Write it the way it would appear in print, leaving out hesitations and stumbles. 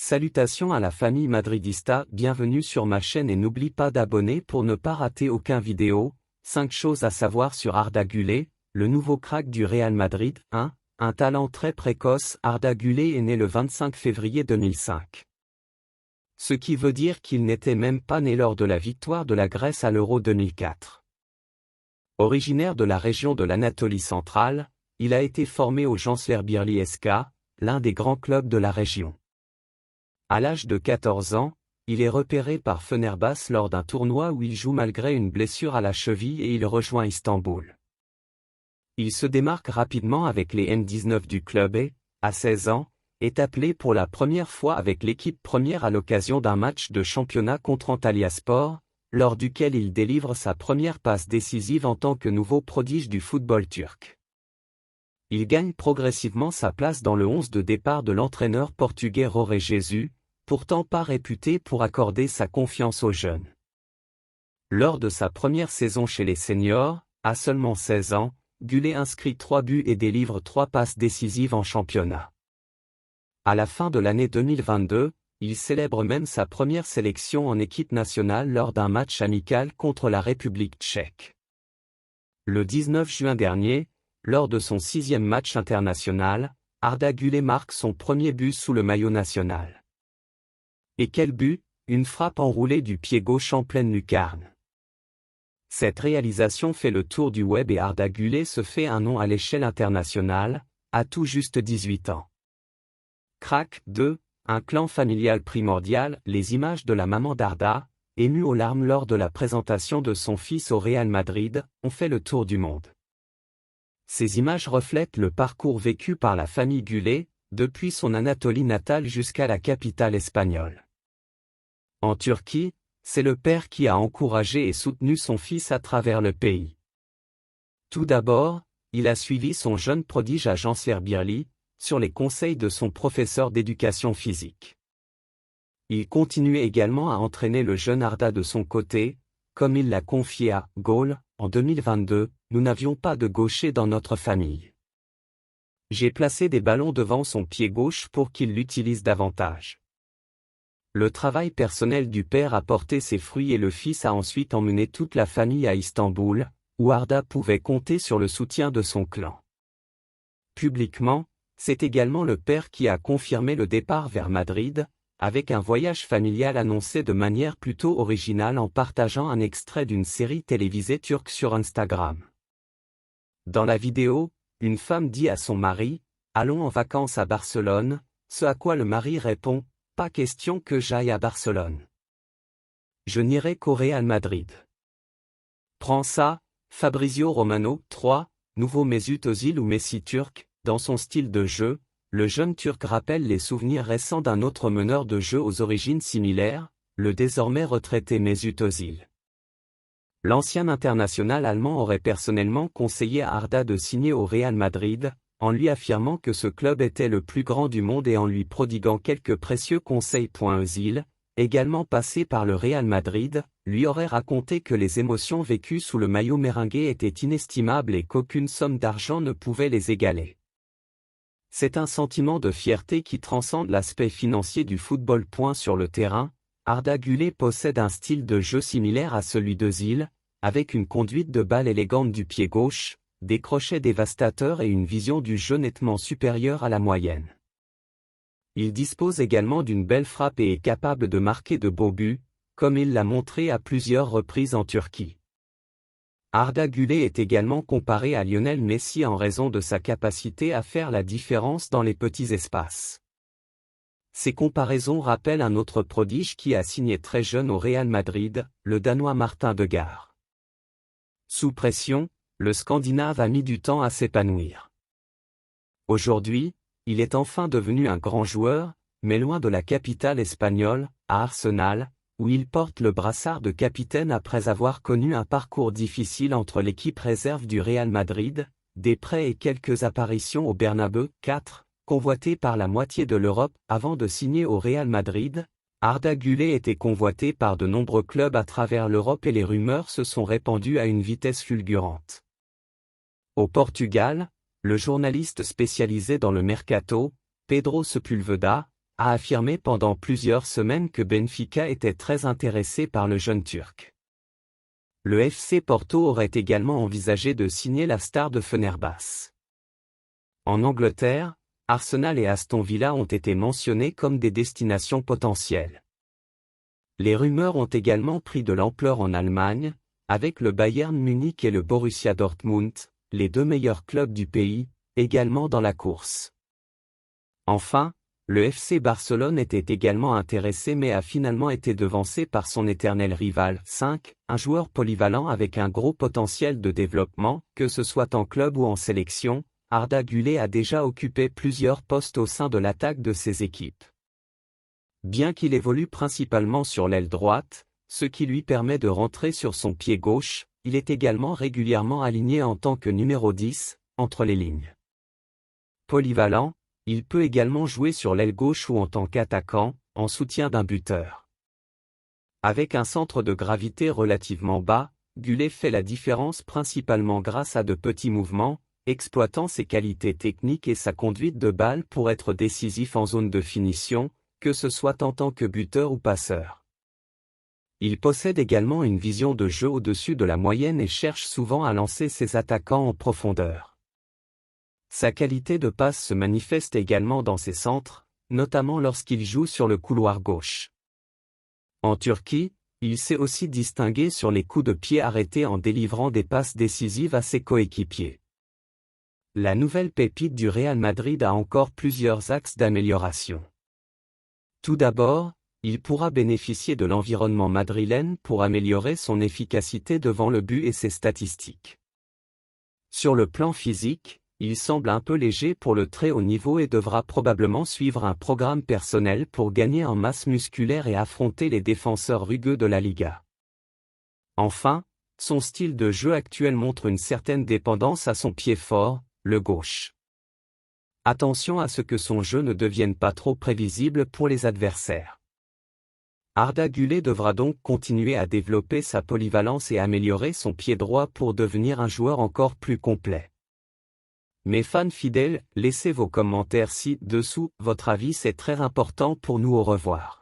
Salutations à la famille madridista, bienvenue sur ma chaîne et n'oublie pas d'abonner pour ne pas rater aucun vidéo. 5 choses à savoir sur Arda Güler, le nouveau crack du Real Madrid. 1. Un talent très précoce. Arda Güler est né le 25 février 2005. Ce qui veut dire qu'il n'était même pas né lors de la victoire de la Grèce à l'Euro 2004. Originaire de la région de l'Anatolie centrale, il a été formé au Gençlerbirliği SK, l'un des grands clubs de la région. À l'âge de 14 ans, il est repéré par Fenerbahçe lors d'un tournoi où il joue malgré une blessure à la cheville et il rejoint Istanbul. Il se démarque rapidement avec les M19 du club et, à 16 ans, est appelé pour la première fois avec l'équipe première à l'occasion d'un match de championnat contre Antalyaspor, lors duquel il délivre sa première passe décisive en tant que nouveau prodige du football turc. Il gagne progressivement sa place dans le 11 de départ de l'entraîneur portugais Jorge Jesus, pourtant pas réputé pour accorder sa confiance aux jeunes. Lors de sa première saison chez les seniors, à seulement 16 ans, Güler inscrit 3 buts et délivre 3 passes décisives en championnat. À la fin de l'année 2022, il célèbre même sa première sélection en équipe nationale lors d'un match amical contre la République tchèque. Le 19 juin dernier, lors de son 6e match international, Arda Güler marque son premier but sous le maillot national. Et quel but, une frappe enroulée du pied gauche en pleine lucarne. Cette réalisation fait le tour du web et Arda Güler se fait un nom à l'échelle internationale, à tout juste 18 ans. Crack 2, un clan familial primordial. Les images de la maman d'Arda, émue aux larmes lors de la présentation de son fils au Real Madrid, ont fait le tour du monde. Ces images reflètent le parcours vécu par la famille Güler, depuis son Anatolie natale jusqu'à la capitale espagnole. En Turquie, c'est le père qui a encouragé et soutenu son fils à travers le pays. Tout d'abord, il a suivi son jeune prodige à Gençlerbirliği, sur les conseils de son professeur d'éducation physique. Il continuait également à entraîner le jeune Arda de son côté, comme il l'a confié à Goal, en 2022, nous n'avions pas de gaucher dans notre famille. J'ai placé des ballons devant son pied gauche pour qu'il l'utilise davantage. Le travail personnel du père a porté ses fruits et le fils a ensuite emmené toute la famille à Istanbul, où Arda pouvait compter sur le soutien de son clan. Publiquement, c'est également le père qui a confirmé le départ vers Madrid, avec un voyage familial annoncé de manière plutôt originale en partageant un extrait d'une série télévisée turque sur Instagram. Dans la vidéo, une femme dit à son mari, « Allons en vacances à Barcelone », ce à quoi le mari répond, « Pas question que j'aille à Barcelone. Je n'irai qu'au Real Madrid. » Prends ça, Fabrizio Romano. 3. Nouveau Mesut Özil ou Messi turc. Dans son style de jeu, le jeune Turc rappelle les souvenirs récents d'un autre meneur de jeu aux origines similaires, le désormais retraité Mesut Özil. L'ancien international allemand aurait personnellement conseillé à Arda de signer au Real Madrid, en lui affirmant que ce club était le plus grand du monde et en lui prodiguant quelques précieux conseils. Özil, également passé par le Real Madrid, lui aurait raconté que les émotions vécues sous le maillot merengue étaient inestimables et qu'aucune somme d'argent ne pouvait les égaler. C'est un sentiment de fierté qui transcende l'aspect financier du football. Sur le terrain, Arda Güler possède un style de jeu similaire à celui d'Özil, avec une conduite de balle élégante du pied gauche, des crochets dévastateurs et une vision du jeu nettement supérieure à la moyenne. Il dispose également d'une belle frappe et est capable de marquer de beaux buts, comme il l'a montré à plusieurs reprises en Turquie. Arda Güler est également comparé à Lionel Messi en raison de sa capacité à faire la différence dans les petits espaces. Ces comparaisons rappellent un autre prodige qui a signé très jeune au Real Madrid, le Danois Martin Ødegaard. Sous pression, le Scandinave a mis du temps à s'épanouir. Aujourd'hui, il est enfin devenu un grand joueur, mais loin de la capitale espagnole, à Arsenal, où il porte le brassard de capitaine après avoir connu un parcours difficile entre l'équipe réserve du Real Madrid, des prêts et quelques apparitions au Bernabéu. 4. Convoité par la moitié de l'Europe. Avant de signer au Real Madrid, Arda Güler était convoité par de nombreux clubs à travers l'Europe et les rumeurs se sont répandues à une vitesse fulgurante. Au Portugal, le journaliste spécialisé dans le mercato, Pedro Sepúlveda, a affirmé pendant plusieurs semaines que Benfica était très intéressé par le jeune Turc. Le FC Porto aurait également envisagé de signer la star de Fenerbahçe. En Angleterre, Arsenal et Aston Villa ont été mentionnés comme des destinations potentielles. Les rumeurs ont également pris de l'ampleur en Allemagne, avec le Bayern Munich et le Borussia Dortmund, les deux meilleurs clubs du pays, également dans la course. Enfin, le FC Barcelone était également intéressé mais a finalement été devancé par son éternel rival 5, un joueur polyvalent avec un gros potentiel de développement, que ce soit en club ou en sélection. Arda Güler a déjà occupé plusieurs postes au sein de l'attaque de ses équipes. Bien qu'il évolue principalement sur l'aile droite, ce qui lui permet de rentrer sur son pied gauche, il est également régulièrement aligné en tant que numéro 10, entre les lignes. Polyvalent, il peut également jouer sur l'aile gauche ou en tant qu'attaquant, en soutien d'un buteur. Avec un centre de gravité relativement bas, Güler fait la différence principalement grâce à de petits mouvements, exploitant ses qualités techniques et sa conduite de balle pour être décisif en zone de finition, que ce soit en tant que buteur ou passeur. Il possède également une vision de jeu au-dessus de la moyenne et cherche souvent à lancer ses attaquants en profondeur. Sa qualité de passe se manifeste également dans ses centres, notamment lorsqu'il joue sur le couloir gauche. En Turquie, il s'est aussi distingué sur les coups de pied arrêtés en délivrant des passes décisives à ses coéquipiers. La nouvelle pépite du Real Madrid a encore plusieurs axes d'amélioration. Tout d'abord, il pourra bénéficier de l'environnement madrilène pour améliorer son efficacité devant le but et ses statistiques. Sur le plan physique, il semble un peu léger pour le très haut niveau et devra probablement suivre un programme personnel pour gagner en masse musculaire et affronter les défenseurs rugueux de la Liga. Enfin, son style de jeu actuel montre une certaine dépendance à son pied fort, le gauche. Attention à ce que son jeu ne devienne pas trop prévisible pour les adversaires. Arda Güler devra donc continuer à développer sa polyvalence et améliorer son pied droit pour devenir un joueur encore plus complet. Mes fans fidèles, laissez vos commentaires ci-dessous, votre avis c'est très important pour nous. Au revoir.